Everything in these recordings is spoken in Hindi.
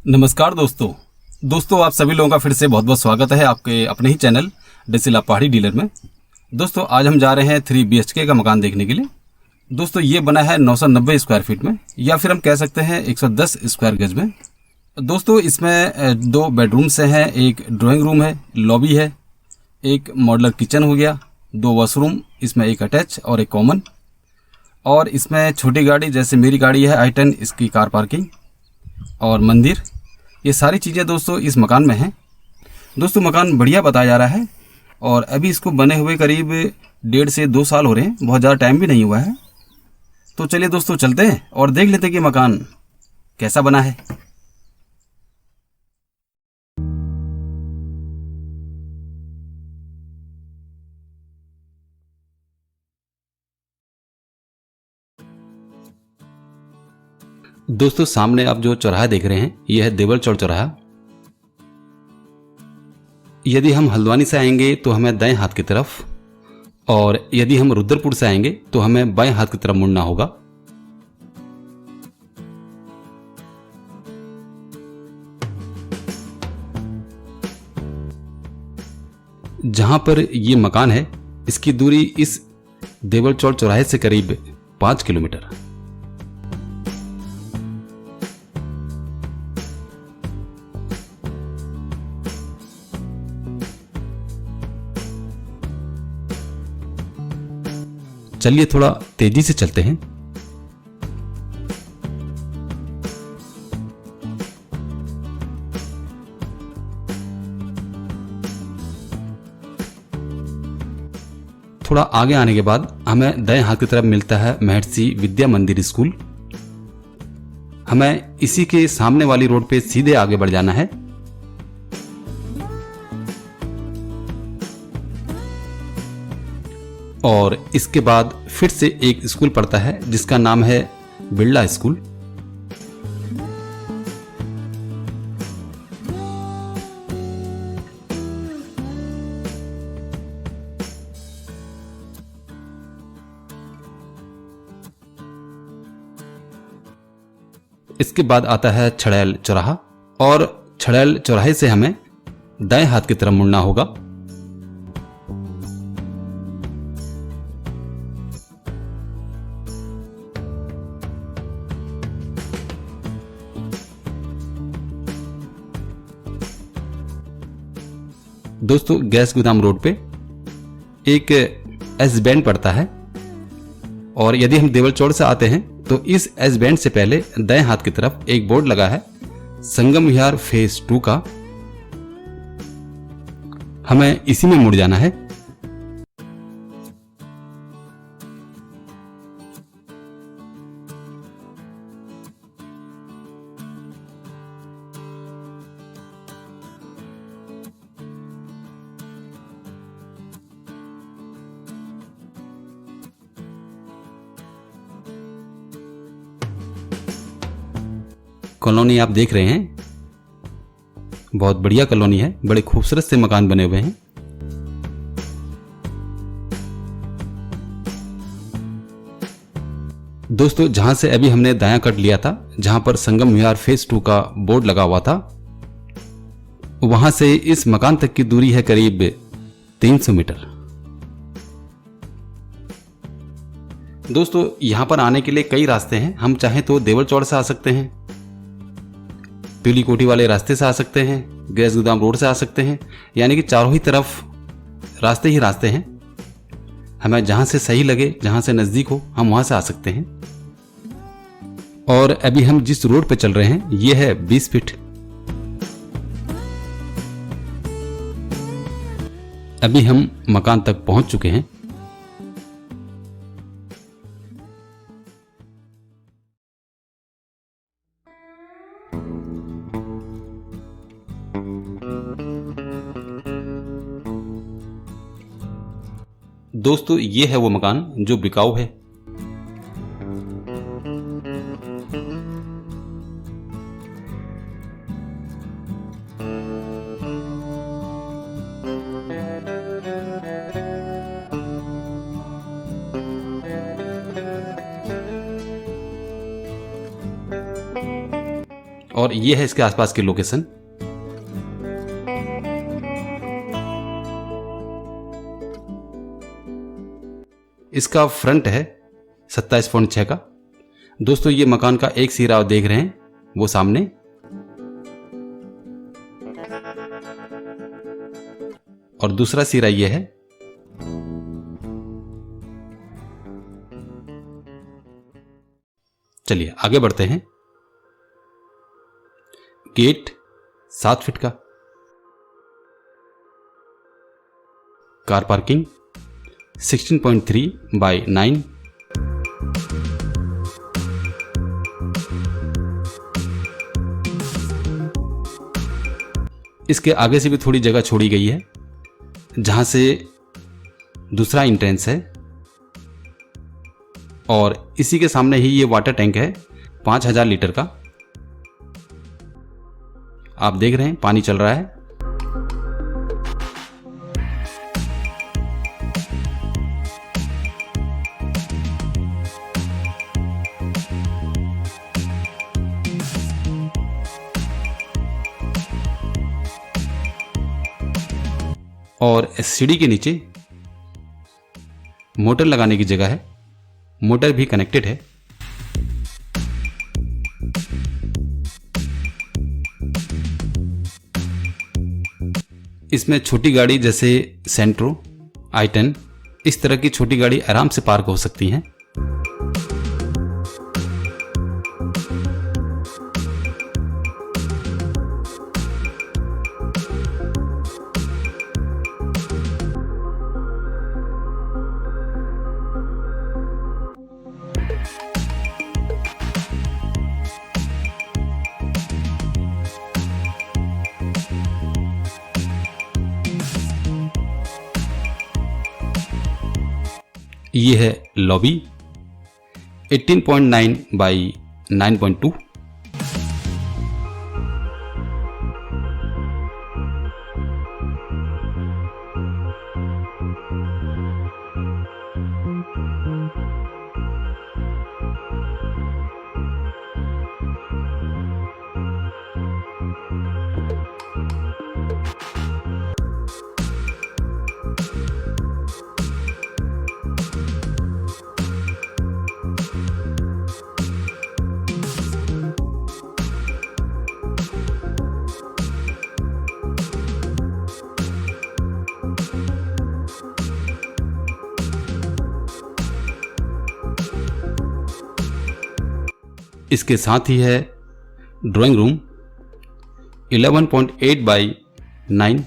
नमस्कार दोस्तों आप सभी लोगों का फिर से बहुत बहुत स्वागत है आपके अपने ही चैनल डेसिला पहाड़ी डीलर में। दोस्तों आज हम जा रहे हैं 3 BHK का मकान देखने के लिए। दोस्तों ये बना है 990 स्क्वायर फीट में, या फिर हम कह सकते हैं 110 स्क्वायर गज में। दोस्तों इसमें 2 बेडरूम्स हैं, एक ड्राइंग रूम है, लॉबी है, एक मॉडुलर किचन हो गया, 2 वॉशरूम, इसमें एक अटैच और एक कॉमन, और इसमें छोटी गाड़ी जैसे मेरी गाड़ी है i10 इसकी कार पार्किंग और मंदिर, ये सारी चीज़ें दोस्तों इस मकान में हैं। दोस्तों मकान बढ़िया बताया जा रहा है और अभी इसको बने हुए करीब 1.5 से 2 साल हो रहे हैं, बहुत ज़्यादा टाइम भी नहीं हुआ है। तो चलिए दोस्तों चलते हैं और देख लेते हैं कि मकान कैसा बना है। दोस्तों सामने आप जो चौराहा देख रहे हैं यह है देवल चौड़ चौराहा। यदि हम हल्द्वानी से आएंगे तो हमें दाएं हाथ की तरफ, और यदि हम रुद्रपुर से आएंगे तो हमें बाएं हाथ की तरफ मुड़ना होगा। जहां पर ये मकान है इसकी दूरी इस देवल चौड़ चौराहे से करीब 5 किलोमीटर। चलिए थोड़ा तेजी से चलते हैं। थोड़ा आगे आने के बाद हमें दाएं हाथ की तरफ मिलता है महर्षि विद्या मंदिर स्कूल। हमें इसी के सामने वाली रोड पे सीधे आगे बढ़ जाना है। और इसके बाद फिर से एक स्कूल पड़ता है जिसका नाम है बिरला स्कूल। इसके बाद आता है छड़ैल चौराहा, और छड़ैल चौराहे से हमें दाएं हाथ की तरफ मुड़ना होगा। दोस्तों गैस गोदाम रोड पे एक एस बैंड पड़ता है, और यदि हम देवल चौड़ से आते हैं तो इस एस बैंड से पहले दाएं हाथ की तरफ एक बोर्ड लगा है संगम विहार फेज 2 का। हमें इसी में मुड़ जाना है। कॉलोनी आप देख रहे हैं, बहुत बढ़िया कॉलोनी है, बड़े खूबसूरत से मकान बने हुए हैं। दोस्तों जहां से अभी हमने दायां कट लिया था, जहां पर संगम विहार फेज 2 का बोर्ड लगा हुआ था, वहां से इस मकान तक की दूरी है करीब 300 मीटर। दोस्तों यहां पर आने के लिए कई रास्ते हैं। हम चाहें तो देवल चौड़ से आ सकते हैं, पीली कोठी वाले रास्ते से आ सकते हैं, गैस गोदाम रोड से आ सकते हैं, यानी कि चारों ही तरफ रास्ते ही रास्ते हैं। हमें जहां से सही लगे, जहां से नजदीक हो, हम वहां से आ सकते हैं। और अभी हम जिस रोड पे चल रहे हैं यह है 20 फीट। अभी हम मकान तक पहुंच चुके हैं। दोस्तों ये है वो मकान जो बिकाऊ है। और ये है इसके आसपास की लोकेशन। इसका फ्रंट है 27.6 का। दोस्तों ये मकान का एक सिरा आप देख रहे हैं वो सामने, और दूसरा सिरा ये है। चलिए आगे बढ़ते हैं। गेट 7 फीट का, कार पार्किंग 16.3 बाय 9, इसके आगे से भी थोड़ी जगह छोड़ी गई है जहां से दूसरा एंट्रेंस है, और इसी के सामने ही ये वाटर टैंक है 5000 लीटर का। आप देख रहे हैं पानी चल रहा है। और सीढ़ी के नीचे मोटर लगाने की जगह है, मोटर भी कनेक्टेड है। इसमें छोटी गाड़ी जैसे सेंट्रो, i10 इस तरह की छोटी गाड़ी आराम से पार्क हो सकती हैं। ये है लॉबी 18.9 बाई 9.2। इसके साथ ही है ड्राइंग रूम 11.8 बाई 9।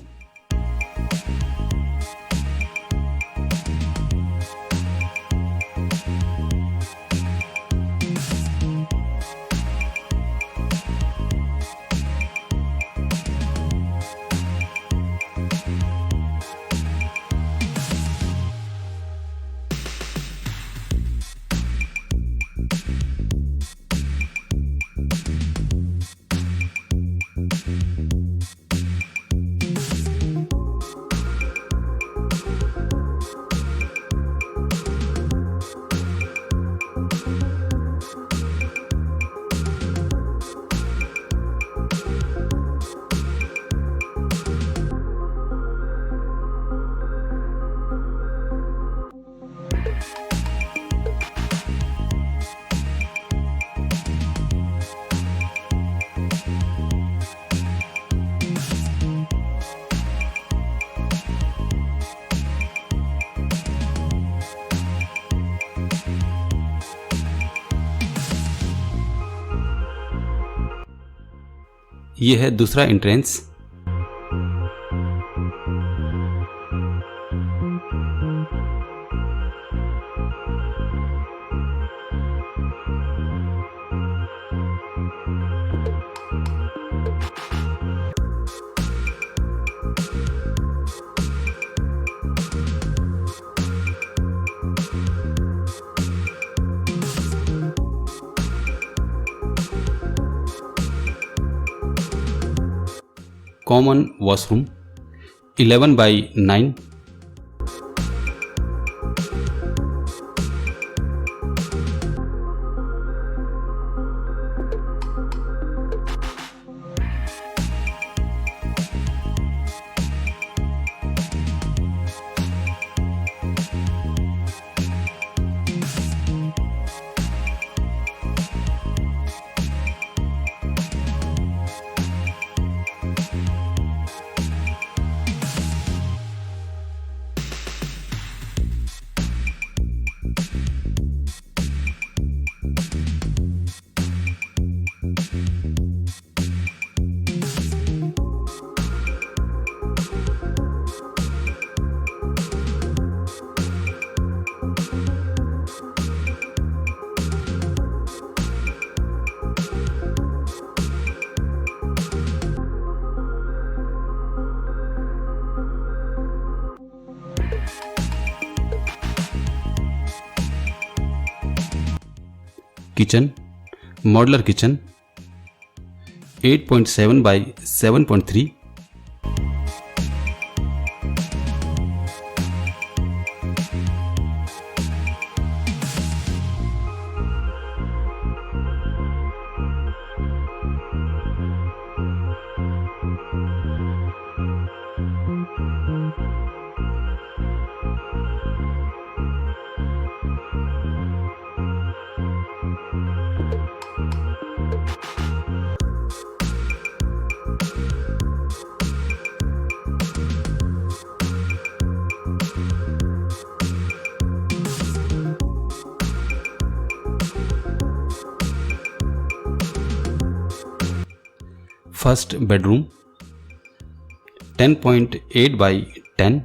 ये है दूसरा entrance. Common washroom 11 by 9। Kitchen, modular kitchen 8.7 by 7.3, first bedroom 10.8 by 10,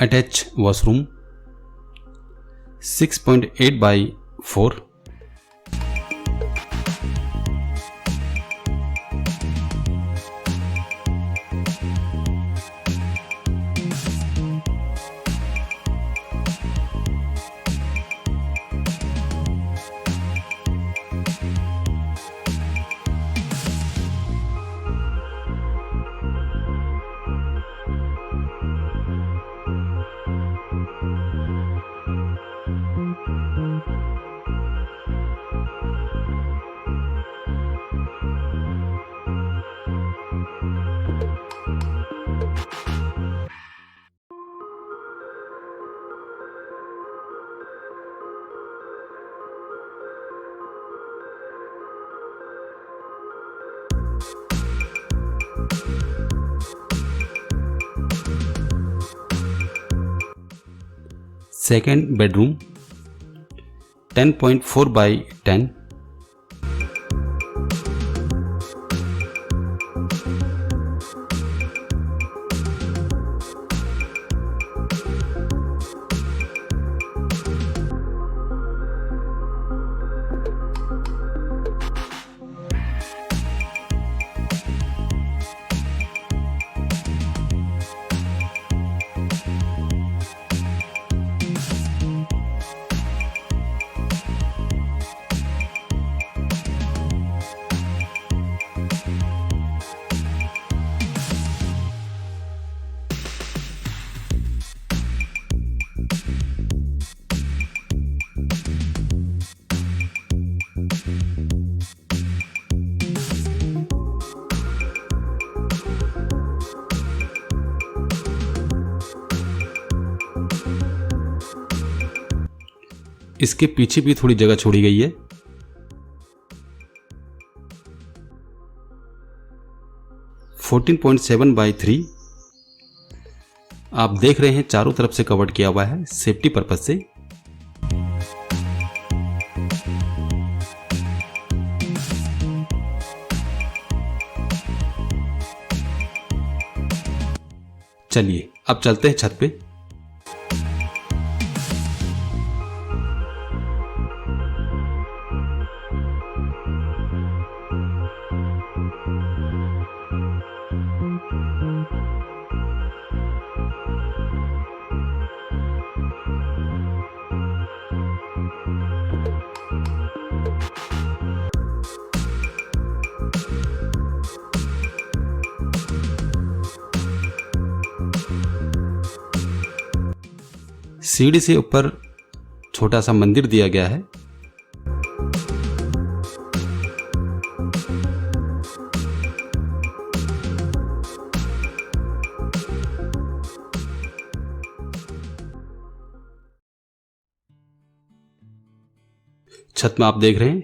attach washroom 6.8 by 4, second bedroom 10.4 by 10, इसके पीछे भी थोड़ी जगह छोड़ी गई है। फोर्टीन 14.7 बाई 3 आप देख रहे हैं चारों तरफ से कवर्ड किया हुआ है सेफ्टी पर्पज से। चलिए अब चलते हैं छत पे। सीढ़ी से ऊपर छोटा सा मंदिर दिया गया है। छत में आप देख रहे हैं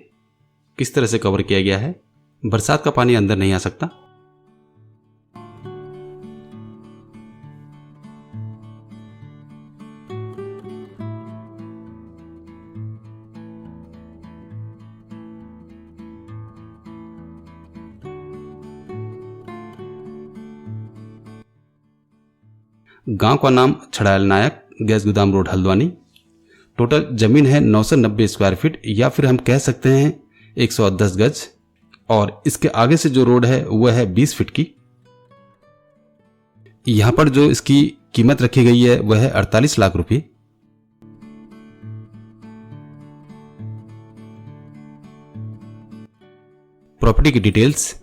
किस तरह से कवर किया गया है, बरसात का पानी अंदर नहीं आ सकता। गांव का नाम छड़ायल नायक, गैस गोदाम रोड, हल्द्वानी। टोटल जमीन है 990 स्क्वायर फीट या फिर हम कह सकते हैं 110 गज, और इसके आगे से जो रोड है वह है 20 फीट की। यहां पर जो इसकी कीमत रखी गई है वह है 48 लाख रुपए। प्रॉपर्टी की डिटेल्स।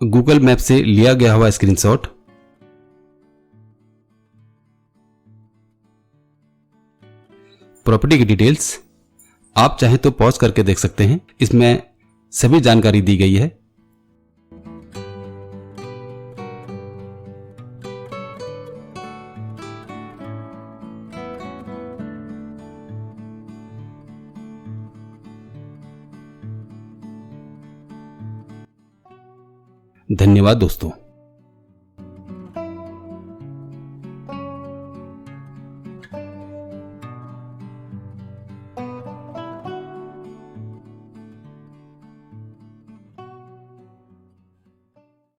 गूगल मैप से लिया गया हुआ स्क्रीनशॉट। प्रॉपर्टी की डिटेल्स आप चाहें तो पॉज करके देख सकते हैं, इसमें सभी जानकारी दी गई है। धन्यवाद दोस्तों।